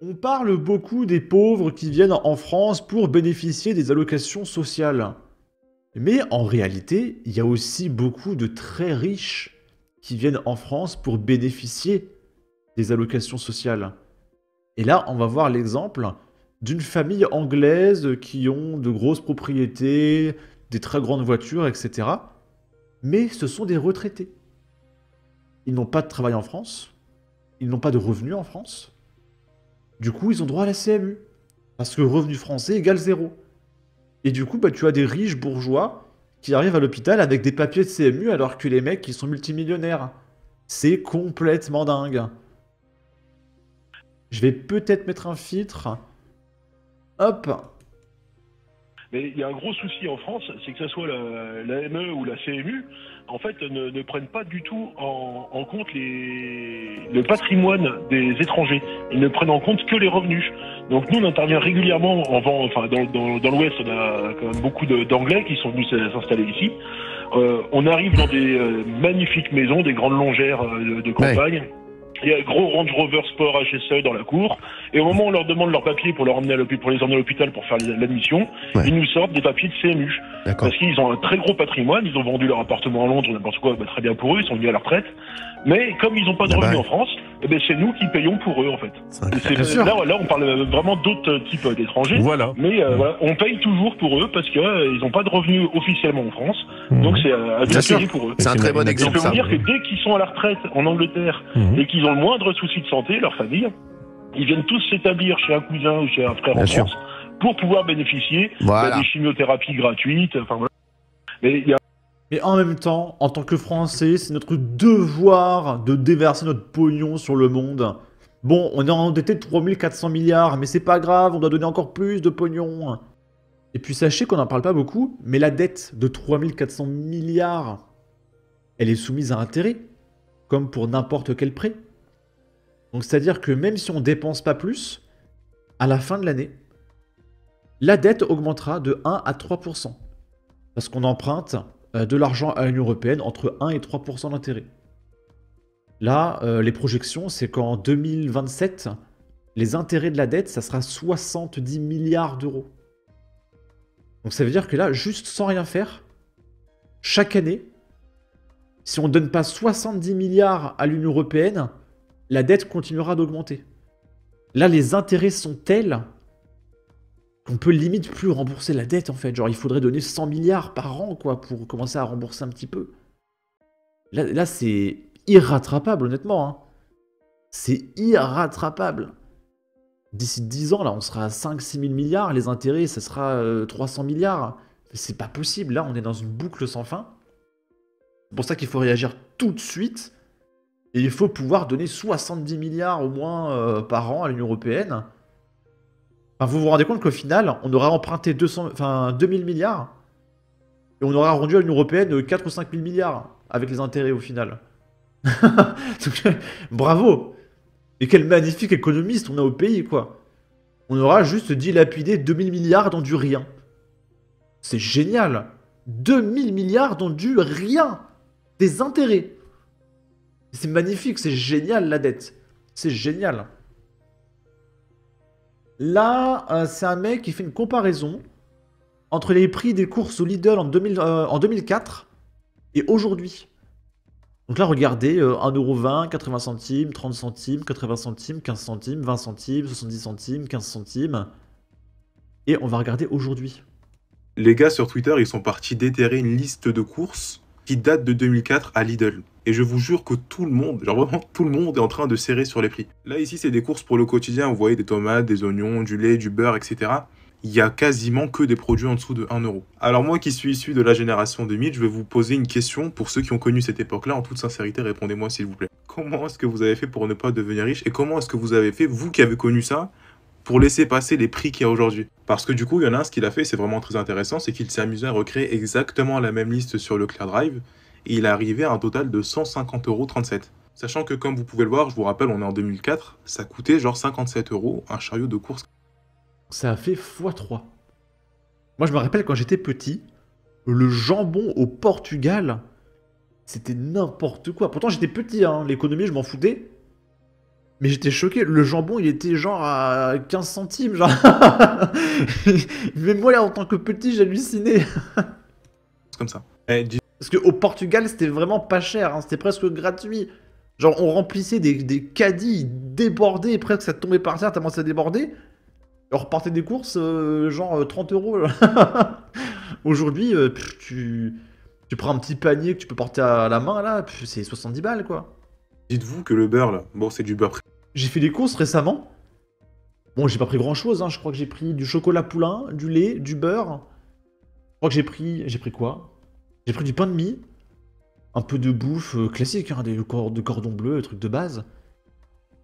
On parle beaucoup des pauvres qui viennent en France pour bénéficier des allocations sociales. Mais en réalité, il y a aussi beaucoup de très riches qui viennent en France pour bénéficier des allocations sociales. Et là, on va voir l'exemple d'une famille anglaise qui ont de grosses propriétés, des très grandes voitures, etc. Mais ce sont des retraités. Ils n'ont pas de travail en France, ils n'ont pas de revenus en France. Du coup, ils ont droit à la CMU. Parce que revenu français égale zéro. Et du coup, bah, tu as des riches bourgeois qui arrivent à l'hôpital avec des papiers de CMU alors que les mecs, ils sont multimillionnaires. C'est complètement dingue. Je vais peut-être mettre un filtre. Hop. Mais il y a un gros souci en France, c'est que ce soit la ME ou la CMU, en fait, ne prennent pas du tout en compte le patrimoine des étrangers. Ils ne prennent en compte que les revenus. Donc nous, on intervient régulièrement, dans l'Ouest, on a quand même beaucoup d'Anglais qui sont venus s'installer ici. On arrive dans des magnifiques maisons, des grandes longères de campagne. Il y a un gros Range Rover Sport HSE dans la cour. Et au moment où on leur demande leurs papiers pour les emmener à l'hôpital pour faire l'admission, ils nous sortent des papiers de CMU. Parce qu'ils ont un très gros patrimoine, ils ont vendu leur appartement à Londres, n'importe quoi, bah, très bien pour eux, ils sont venus à la retraite. Mais comme ils n'ont pas de revenus en France, eh ben, c'est nous qui payons pour eux en fait. Là, on parle vraiment d'autres types d'étrangers. Voilà. Mais voilà, on paye toujours pour eux parce qu'ils n'ont pas de revenus officiellement en France. Donc c'est à bien payer pour eux. C'est un très bon Je exemple. peux vous dire que dès qu'ils sont à la retraite en Angleterre et qu'ils ont le moindre souci de santé, leur famille, ils viennent tous s'établir chez un cousin ou chez un frère en France pour pouvoir bénéficier des chimiothérapies gratuites. Enfin, voilà. Mais en même temps, en tant que Français, c'est notre devoir de déverser notre pognon sur le monde. Bon, on est endetté de 3400 milliards, mais c'est pas grave, on doit donner encore plus de pognon. Et puis sachez qu'on n'en parle pas beaucoup, mais la dette de 3400 milliards, elle est soumise à intérêt, comme pour n'importe quel prêt. Donc c'est-à-dire que même si on dépense pas plus, à la fin de l'année, la dette augmentera de 1 à 3%. Parce qu'on emprunte de l'argent à l'Union européenne entre 1 et 3% d'intérêt. Là, les projections, c'est qu'en 2027, les intérêts de la dette, ça sera 70 milliards d'euros. Donc ça veut dire que là, juste sans rien faire, chaque année, si on ne donne pas 70 milliards à l'Union européenne, la dette continuera d'augmenter. Là, les intérêts sont tels qu'on peut limite plus rembourser la dette, en fait. Genre, il faudrait donner 100 milliards par an, quoi, pour commencer à rembourser un petit peu. Là c'est irrattrapable, honnêtement. Hein. C'est irrattrapable. D'ici 10 ans, là, on sera à 5-6 000 milliards. Les intérêts, ça sera 300 milliards. C'est pas possible. Là, on est dans une boucle sans fin. C'est pour ça qu'il faut réagir tout de suite. Et il faut pouvoir donner 70 milliards au moins par an à l'Union européenne. Enfin, vous vous rendez compte qu'au final, on aura emprunté 2000 milliards et on aura rendu à l'Union européenne 4 ou 5 000 milliards avec les intérêts au final. Donc, bravo. Et quel magnifique économiste on a au pays, quoi. On aura juste dilapidé 2000 milliards dans du rien. C'est génial. 2000 milliards dans du rien. Des intérêts. C'est magnifique, c'est génial la dette. C'est génial. Là, c'est un mec qui fait une comparaison entre les prix des courses au Lidl en 2004 et aujourd'hui. Donc là, regardez, 1,20€, 80 centimes, 30 centimes, 80 centimes, 15 centimes, 20 centimes, 70 centimes, 15 centimes. Et on va regarder aujourd'hui. Les gars sur Twitter, ils sont partis déterrer une liste de courses qui date de 2004 à Lidl. Et je vous jure que tout le monde, genre vraiment tout le monde est en train de serrer sur les prix. Là, ici, c'est des courses pour le quotidien. Vous voyez des tomates, des oignons, du lait, du beurre, etc. Il y a quasiment que des produits en dessous de 1€. Alors moi qui suis issu de la génération 2000, je vais vous poser une question pour ceux qui ont connu cette époque-là. En toute sincérité, répondez-moi s'il vous plaît. Comment est-ce que vous avez fait pour ne pas devenir riche? Et comment est-ce que vous avez fait, vous qui avez connu ça, pour laisser passer les prix qu'il y a aujourd'hui? Parce que du coup, il y en a un, ce qu'il a fait, c'est vraiment très intéressant, c'est qu'il s'est amusé à recréer exactement la même liste sur Leclerc Drive. Et il est arrivé à un total de 150,37 €. Sachant que comme vous pouvez le voir, je vous rappelle, on est en 2004, ça coûtait genre 57 € un chariot de course. Ça a fait x3. Moi, je me rappelle quand j'étais petit, le jambon au Portugal, c'était n'importe quoi. Pourtant, j'étais petit, hein, l'économie, je m'en foutais. Mais j'étais choqué, le jambon il était genre à 15 centimes, genre. Même moi là en tant que petit j'hallucinais. C'est comme ça. Eh, Parce qu'au Portugal c'était vraiment pas cher, hein, c'était presque gratuit. Genre on remplissait des caddies, ils débordaient, presque ça tombait par terre tellement ça débordait. On repartait des courses, genre 30 euros. Aujourd'hui, tu prends un petit panier que tu peux porter à la main là, c'est 70 balles quoi. dites-vous que le beurre, là, bon, c'est du beurre. J'ai fait des courses récemment. Bon, j'ai pas pris grand chose, hein. Je crois que j'ai pris du chocolat poulain, du lait, du beurre. Je crois que j'ai pris. J'ai pris quoi? J'ai pris du pain de mie, un peu de bouffe classique, hein, de cordon bleu, des trucs de base.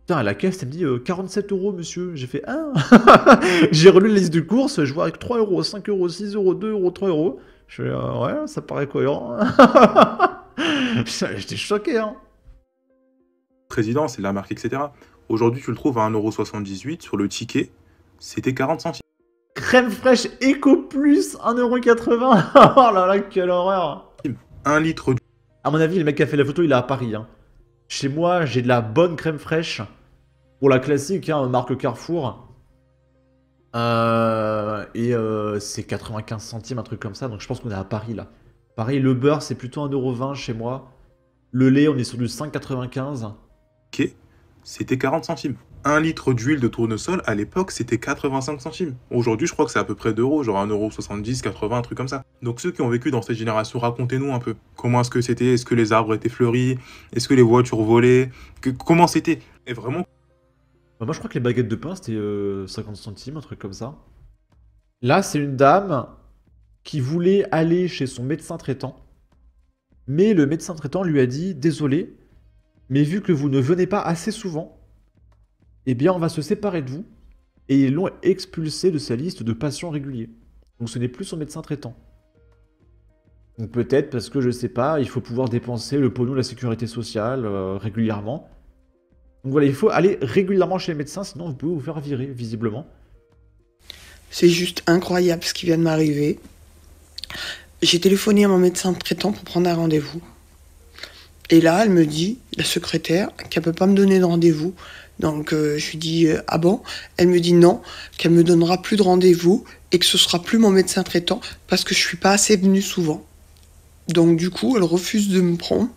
Putain, à la caisse, elle me dit 47 euros, monsieur. J'ai fait ah. J'ai relu la liste de courses, je vois avec 3 euros, 5 euros, 6 euros, 2 euros, 3 euros. Je fais ouais, ça paraît cohérent. J'étais choqué, hein. Président, c'est de la marque, etc. Aujourd'hui, tu le trouves à 1,78 € sur le ticket, c'était 40 centimes. Crème fraîche Eco Plus, 1,80 €. Oh là là, quelle horreur. 1 litre d'huile. À mon avis, le mec qui a fait la photo, il est à Paris, hein. Chez moi, j'ai de la bonne crème fraîche. Pour la classique, hein, marque Carrefour. C'est 95 centimes, un truc comme ça. Donc je pense qu'on est à Paris, là. Pareil, le beurre, c'est plutôt 1,20 € chez moi. Le lait, on est sur du 5,95 €. C'était 40 centimes. 1 litre d'huile de tournesol, à l'époque, c'était 85 centimes. Aujourd'hui, je crois que c'est à peu près 2 €, genre 1,70 €, 80, un truc comme ça. Donc ceux qui ont vécu dans cette génération, racontez-nous un peu. Comment est-ce que c'était? Est-ce que les arbres étaient fleuris? Est-ce que les voitures volaient? Comment c'était? Et vraiment, Bah, moi, je crois que les baguettes de pain, c'était 50 centimes, un truc comme ça. Là, c'est une dame qui voulait aller chez son médecin traitant. Mais le médecin traitant lui a dit, désolé, mais vu que vous ne venez pas assez souvent, eh bien on va se séparer de vous. Et ils l'ont expulsé de sa liste de patients réguliers. Donc ce n'est plus son médecin traitant. Donc peut-être parce que je sais pas, il faut pouvoir dépenser le pognon de la sécurité sociale régulièrement. Donc voilà, il faut aller régulièrement chez le médecin, sinon vous pouvez vous faire virer, visiblement. C'est juste incroyable ce qui vient de m'arriver. J'ai téléphoné à mon médecin traitant pour prendre un rendez-vous. Et là, elle me dit, la secrétaire, qu'elle peut pas me donner de rendez-vous. Donc je lui dis ah bon? Elle me dit non, qu'elle me donnera plus de rendez-vous et que ce sera plus mon médecin traitant parce que je suis pas assez venue souvent. Donc du coup, elle refuse de me prendre.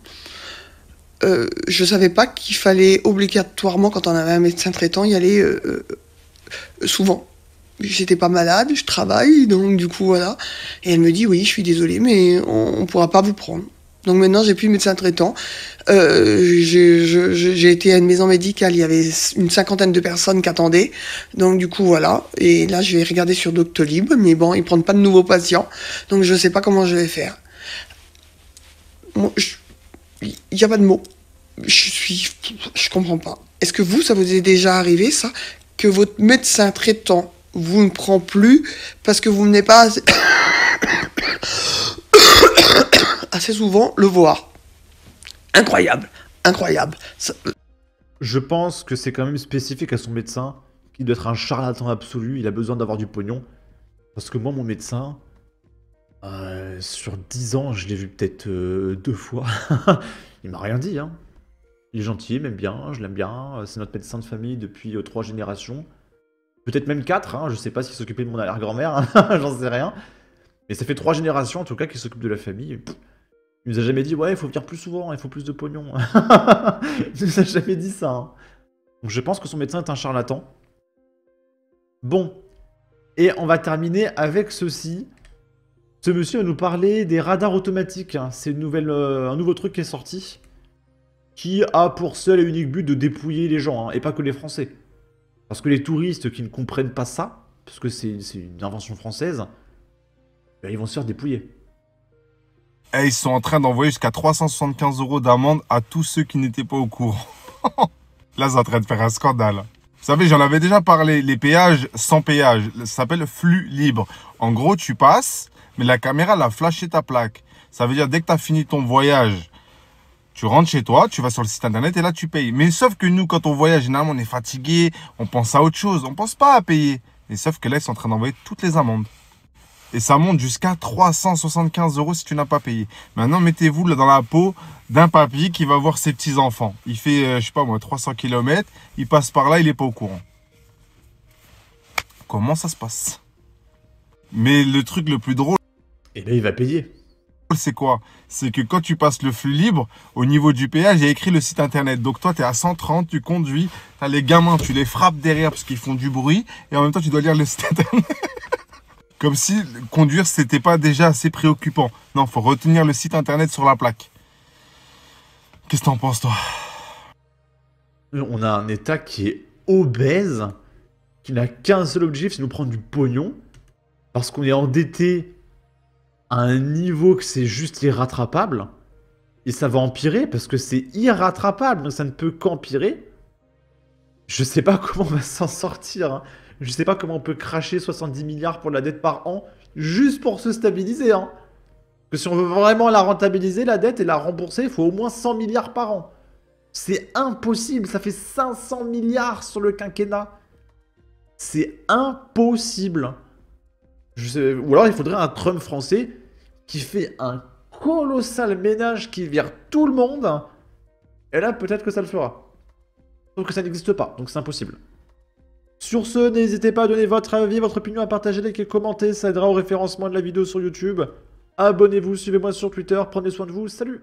Je savais pas qu'il fallait obligatoirement, quand on avait un médecin traitant, y aller souvent. J'étais pas malade, je travaille, donc du coup voilà. Et elle me dit oui, je suis désolée, mais on pourra pas vous prendre. Donc maintenant, j'ai plus de médecin traitant. J'ai été à une maison médicale, il y avait une 50aine de personnes qui attendaient. Donc du coup, voilà. Et là, je vais regarder sur Doctolib, mais bon, ils prennent pas de nouveaux patients. Donc je sais pas comment je vais faire. Il n'y a pas de mots. Je comprends pas. Est-ce que vous, ça vous est déjà arrivé, ça? Que votre médecin traitant vous ne prend plus parce que vous venez pas assez souvent le voir? Incroyable, incroyable. Ça... Je pense que c'est quand même spécifique à son médecin, qui doit être un charlatan absolu, il a besoin d'avoir du pognon. Parce que moi, mon médecin, sur 10 ans, je l'ai vu peut-être 2 fois. Il m'a rien dit, hein. Il est gentil, il m'aime bien, je l'aime bien. C'est notre médecin de famille depuis 3 générations. Peut-être même 4, hein. Je sais pas s'il s'occupait de mon arrière-grand-mère, hein. J'en sais rien. Mais ça fait 3 générations en tout cas qu'il s'occupe de la famille. Pff, il nous a jamais dit ouais, il faut venir plus souvent, il faut plus de pognon. Il nous a jamais dit ça, hein. Donc je pense que son médecin est un charlatan. Bon. Et on va terminer avec ceci. Ce monsieur va nous parler des radars automatiques, hein. C'est un nouveau truc qui est sorti, qui a pour seul et unique but de dépouiller les gens, hein, et pas que les Français. Parce que les touristes qui ne comprennent pas ça, parce que c'est une invention française, ben, ils vont se faire dépouiller. Et ils sont en train d'envoyer jusqu'à 375 € d'amende à tous ceux qui n'étaient pas au courant. Là, c'est en train de faire un scandale. Vous savez, j'en avais déjà parlé, les péages sans péage, ça s'appelle flux libre. En gros, tu passes, mais la caméra elle a flashé ta plaque. Ça veut dire dès que tu as fini ton voyage, tu rentres chez toi, tu vas sur le site internet et là tu payes. Mais sauf que nous, quand on voyage, généralement on est fatigué, on pense à autre chose, on pense pas à payer. Et sauf que là, ils sont en train d'envoyer toutes les amendes. Et ça monte jusqu'à 375 € si tu n'as pas payé. Maintenant, mettez-vous là dans la peau d'un papy qui va voir ses petits-enfants. Il fait, je sais pas moi, 300 km. Il passe par là, il n'est pas au courant. Comment ça se passe? Mais le truc le plus drôle, Et là, il va payer. c'est quoi? C'est que quand tu passes le flux libre, au niveau du péage, il y a écrit le site internet. Donc toi, tu es à 130, tu conduis, tu as les gamins, tu les frappes derrière parce qu'ils font du bruit. Et en même temps, tu dois lire le site internet. Comme si conduire, c'était pas déjà assez préoccupant. Non, faut retenir le site internet sur la plaque. Qu'est-ce que t'en penses, toi? On a un État qui est obèse, qui n'a qu'un seul objectif, c'est nous prendre du pognon, parce qu'on est endetté à un niveau que c'est juste irrattrapable, et ça va empirer, parce que c'est irrattrapable, donc ça ne peut qu'empirer. Je sais pas comment on va s'en sortir, hein. Je sais pas comment on peut cracher 70 milliards pour la dette par an, juste pour se stabiliser, hein. Que si on veut vraiment la rentabiliser, la dette, et la rembourser, il faut au moins 100 milliards par an. C'est impossible, ça fait 500 milliards sur le quinquennat. C'est impossible. Ou alors il faudrait un Trump français qui fait un colossal ménage qui vire tout le monde. Et là, peut-être que ça le fera. Sauf que ça n'existe pas, donc c'est impossible. Sur ce, n'hésitez pas à donner votre avis, votre opinion, à partager, liker, commenter. Ça aidera au référencement de la vidéo sur YouTube. Abonnez-vous, suivez-moi sur Twitter. Prenez soin de vous. Salut!